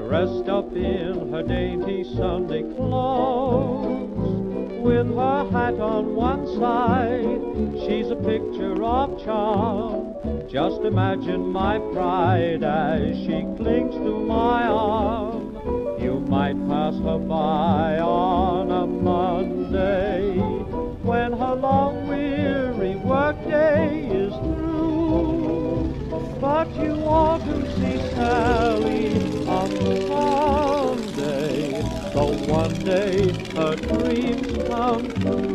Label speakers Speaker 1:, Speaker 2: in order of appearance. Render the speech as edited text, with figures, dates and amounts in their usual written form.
Speaker 1: dressed up in her dainty Sunday clothes, with her hat on one side. She's a picture of charm. Just imagine my pride as she clings to my arm. You might pass her by on a Monday, when her long weary workday is through, but you ought to see Sally on Sunday, so one day her dreams come true.